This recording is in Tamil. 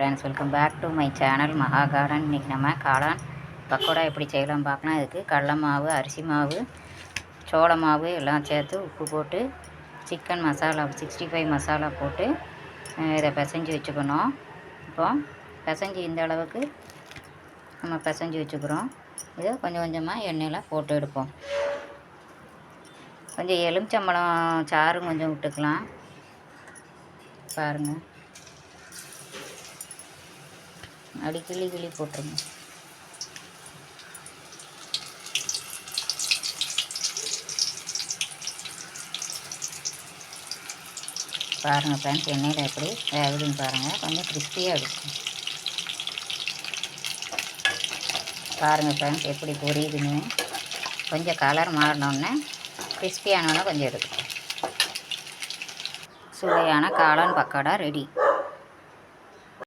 Friends, welcome back to my channel Maha garden. இன்றைக்கி நம்ம காளான் பக்கோடா எப்படி செய்யலாம் பார்க்கலாம். இதுக்கு கடலை மாவு, அரிசி மாவு, சோள மாவு எல்லாம் சேர்த்து உப்பு போட்டு சிக்கன் மசாலா 65 மசாலா போட்டு இதை பிசைஞ்சு வச்சுக்கணும். இப்போ பிசைஞ்சு இந்த அளவுக்கு நம்ம பிசைஞ்சு வச்சுக்கிறோம். இதை கொஞ்சம் கொஞ்சமாக எண்ணெயில் போட்டு எடுப்போம். கொஞ்சம் எலுமிச்சம்பழம் சாறும் கொஞ்சம் விட்டுக்கலாம். பாருங்கள், அப்படி கிளி போட்டுருங்க. பாருங்கள் ஃப்ரெண்ட்ஸ், எண்ணெயில் எப்படி வேகுதுன்னு பாருங்கள். கொஞ்சம் கிறிஸ்பியாக இருக்கும். பாருங்கள் ஃப்ரெண்ட்ஸ், எப்படி பொரியுதுன்னு. கொஞ்சம் கலர் மாறினோடனே கிறிஸ்பியானோடனே கொஞ்சம் எடுக்கும். சுவையான காளான் பக்கோடா ரெடி.